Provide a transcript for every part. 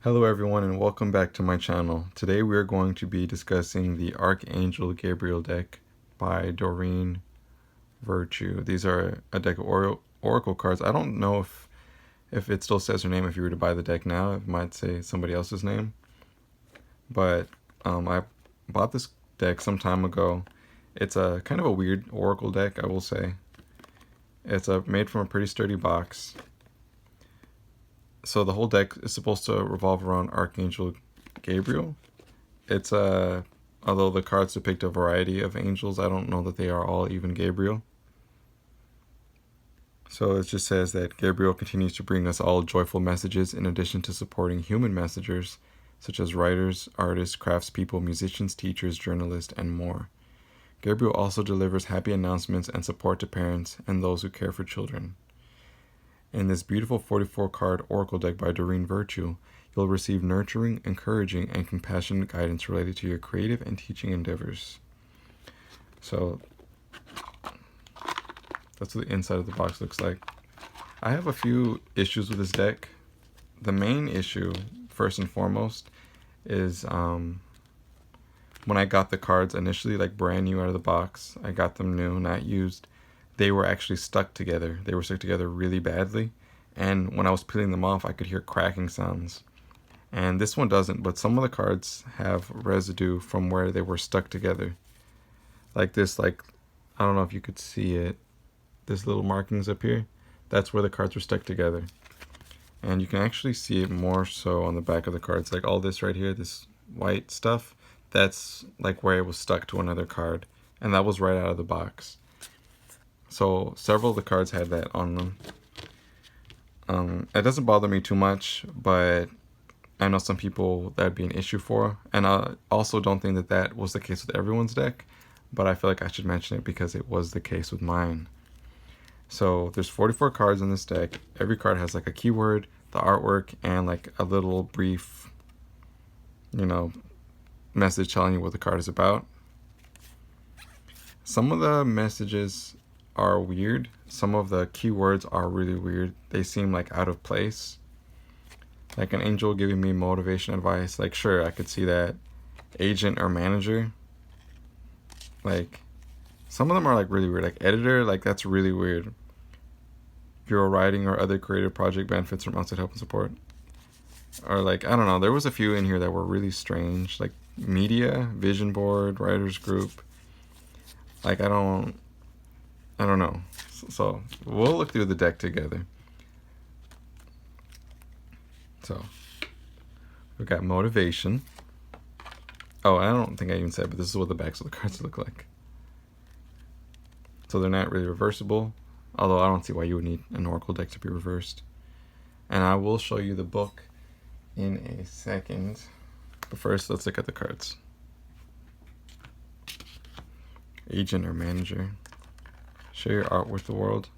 Hello everyone and welcome back to my channel. Today we are going to be discussing the Archangel Gabriel deck by Doreen Virtue. These are a deck of oracle cards. I don't know if it still says her name. If you were to buy the deck now, it might say somebody else's name. But I bought this deck some time ago. It's a kind of a weird oracle deck, I will say. It's made from a pretty sturdy box. So the whole deck is supposed to revolve around Archangel Gabriel. It's although the cards depict a variety of angels, I don't know that they are all even Gabriel. So it just says that Gabriel continues to bring us all joyful messages in addition to supporting human messengers such as writers, artists, craftspeople, musicians, teachers, journalists, and more. Gabriel also delivers happy announcements and support to parents and those who care for children. In this beautiful 44-card oracle deck by Doreen Virtue, you'll receive nurturing, encouraging, and compassionate guidance related to your creative and teaching endeavors. So that's what the inside of the box looks like. I have a few issues with this deck. The main issue, first and foremost, is when I got the cards initially, like brand new out of the box, I got them new, not used. They were actually stuck together. They were stuck together really badly. And when I was peeling them off, I could hear cracking sounds. And this one doesn't, but some of the cards have residue from where they were stuck together. Like this, I don't know if you could see it. This little markings up here, that's where the cards were stuck together. And you can actually see it more so on the back of the cards. Like all this right here, this white stuff, that's like where it was stuck to another card. And that was right out of the box. So several of the cards had that on them. It doesn't bother me too much, but I know some people that'd be an issue for. And I also don't think that that was the case with everyone's deck, but I feel like I should mention it because it was the case with mine. So there's 44 cards in this deck. Every card has like a keyword, the artwork, and like a little brief, message telling you what the card is about. Some of the messages are weird. Some of the keywords are really weird. They seem like out of place. Like an angel giving me motivation advice. Like, sure, I could see that. Agent or manager. Like, some of them are like really weird. Like editor, like that's really weird. Your writing or other creative project benefits from outside help and support. Or like, I don't know. There was a few in here that were really strange. Like media, vision board, writers group. Like, I don't know. So we'll look through the deck together. So we've got motivation. Oh, I don't think I even said, but this is what the backs of the cards look like. So they're not really reversible, although I don't see why you would need an oracle deck to be reversed. And I will show you the book in a second. But first, let's look at the cards. Agent or manager. Share your art with the world.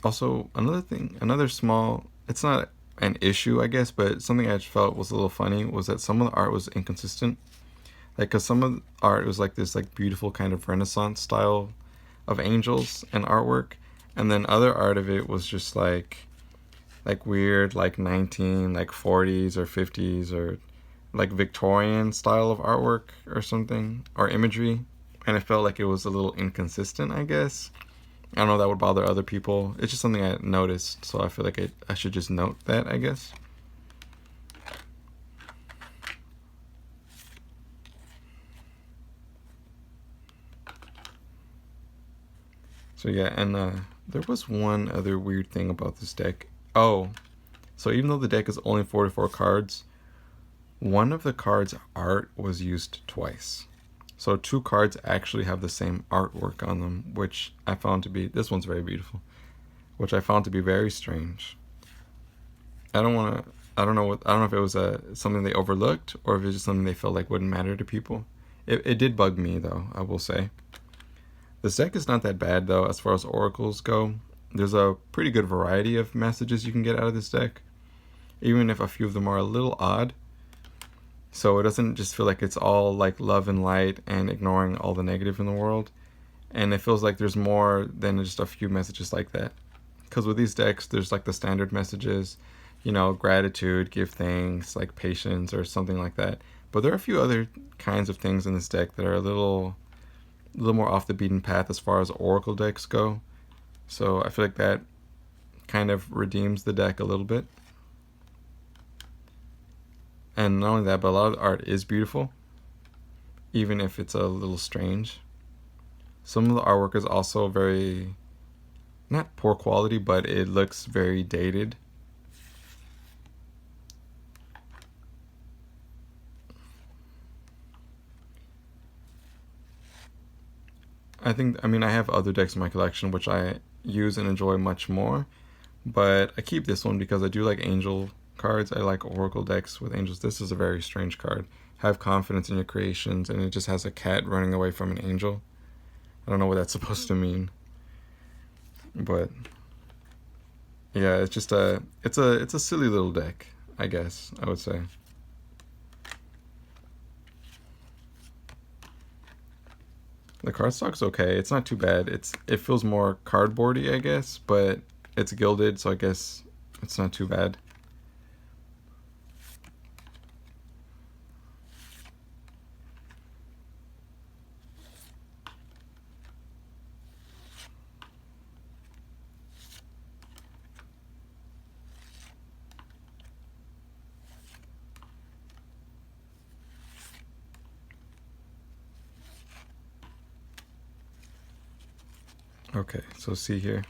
Also, another small, it's not an issue, I guess, but something I felt was a little funny was that some of the art was inconsistent. Like, because some of the art was like this like beautiful kind of Renaissance style of angels and artwork, and then other art of it was just like weird, like 40s or 50s or like Victorian style of artwork or something, or imagery. And it felt like it was a little inconsistent, I guess. I don't know if that would bother other people. It's just something I noticed, so I feel like I should just note that, I guess. So yeah, and there was one other weird thing about this deck. Oh, so even though the deck is only 44 cards, one of the cards' art was used twice. So 2 cards actually have the same artwork on them, which I found to be, this one's very beautiful, which I found to be very strange. I don't know if it was something they overlooked or if it's just something they felt like wouldn't matter to people. It did bug me though, I will say. This deck is not that bad though as far as oracles go. There's a pretty good variety of messages you can get out of this deck, even if a few of them are a little odd. So it doesn't just feel like it's all like love and light and ignoring all the negative in the world. And it feels like there's more than just a few messages like that. Because with these decks, there's like the standard messages, gratitude, give thanks, like patience or something like that. But there are a few other kinds of things in this deck that are a little more off the beaten path as far as oracle decks go. So I feel like that kind of redeems the deck a little bit. And not only that, but a lot of the art is beautiful, even if it's a little strange. Some of the artwork is also very, not poor quality, but it looks very dated. I have other decks in my collection which I use and enjoy much more, but I keep this one because I do like angel cards. I like oracle decks with angels. This is a very strange card. Have confidence in your creations, and it just has a cat running away from an angel. I don't know what that's supposed to mean, but yeah, it's just it's a silly little deck, I guess I would say. The cardstock's okay. It's not too bad. It feels more cardboardy, I guess, but it's gilded, so I guess it's not too bad. Okay, so see here.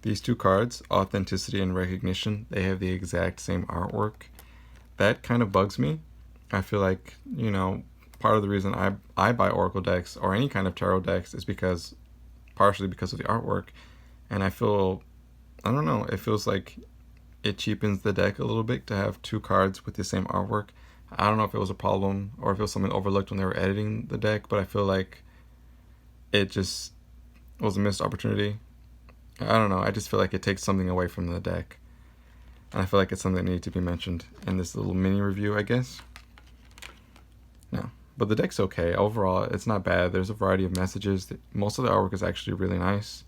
These two cards, Authenticity and Recognition, they have the exact same artwork. That kind of bugs me. I feel like, part of the reason I buy Oracle decks or any kind of tarot decks is partially because of the artwork. And I don't know, it feels like it cheapens the deck a little bit to have two cards with the same artwork. I don't know if it was a problem or if it was something overlooked when they were editing the deck, but I feel like it just was a missed opportunity. I don't know. I just feel like it takes something away from the deck. And I feel like it's something that needs to be mentioned in this little mini review, I guess. No. But the deck's okay. Overall, it's not bad. There's a variety of messages. Most of the artwork is actually really nice.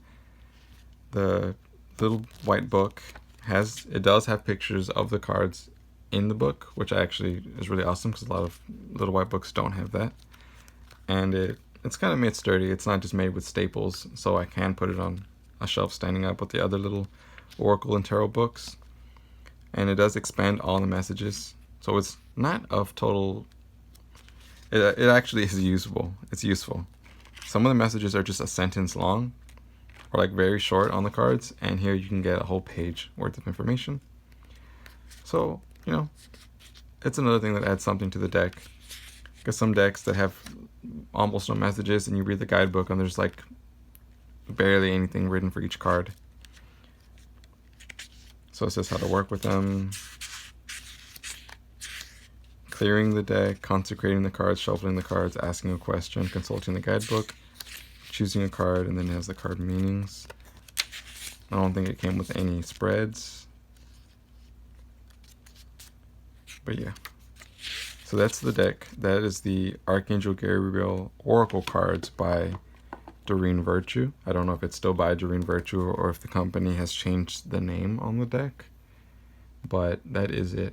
The little white book does have pictures of the cards in the book, which actually is really awesome because a lot of little white books don't have that. And it's kind of made sturdy. It's not just made with staples, so I can put it on a shelf standing up with the other little oracle and tarot books. And it does expand all the messages, so it's not of total. It actually is usable. It's useful. Some of the messages are just a sentence long, or like very short on the cards, and here you can get a whole page worth of information. So it's another thing that adds something to the deck. Because some decks that have almost no messages, and you read the guidebook and there's like barely anything written for each card. So it says how to work with them. Clearing the deck, consecrating the cards, shuffling the cards, asking a question, consulting the guidebook, choosing a card, and then it has the card meanings. I don't think it came with any spreads. But yeah. So that's the deck. That is the Archangel Gabriel Oracle cards by Doreen Virtue. I don't know if it's still by Doreen Virtue or if the company has changed the name on the deck. But that is it.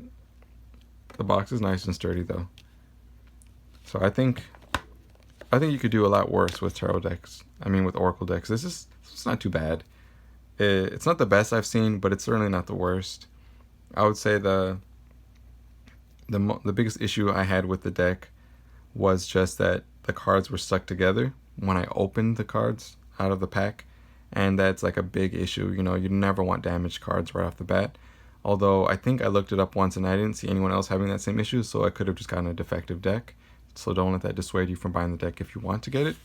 The box is nice and sturdy though. So I think you could do a lot worse with tarot decks. With Oracle decks. It's not too bad. It's not the best I've seen, but it's certainly not the worst. I would say the biggest issue I had with the deck was just that the cards were stuck together when I opened the cards out of the pack, and that's like a big issue. You never want damaged cards right off the bat. Although I think I looked it up once and I didn't see anyone else having that same issue, so I could have just gotten a defective deck. So don't let that dissuade you from buying the deck if you want to get it.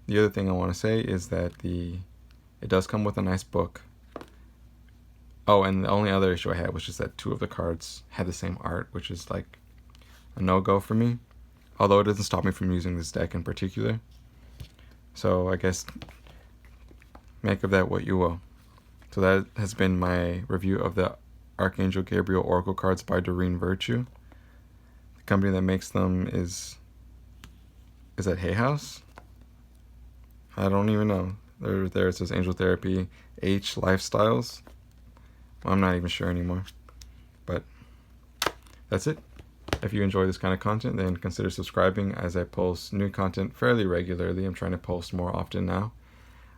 The other thing I want to say is that it does come with a nice book. Oh, and the only other issue I had was just that two of the cards had the same art, which is like a no-go for me. Although it doesn't stop me from using this deck in particular. So I guess make of that what you will. So that has been my review of the Archangel Gabriel Oracle cards by Doreen Virtue. The company that makes them is that Hay House? I don't even know. There it says Angel Therapy, H Lifestyles. Well, I'm not even sure anymore. But that's it. If you enjoy this kind of content, then consider subscribing, as I post new content fairly regularly. I'm trying to post more often now.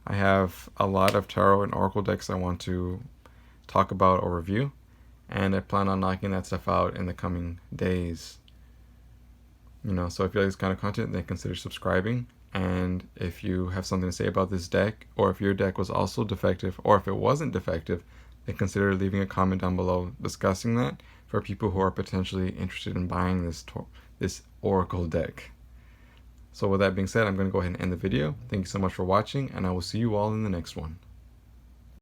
I have a lot of tarot and oracle decks I want to talk about or review, and I plan on knocking that stuff out in the coming days. So if you like this kind of content, then consider subscribing. And if you have something to say about this deck, or if your deck was also defective, or if it wasn't defective, then consider leaving a comment down below discussing that for people who are potentially interested in buying this oracle deck. So with that being said, I'm going to go ahead and end the video. Thank you so much for watching, and I will see you all in the next one.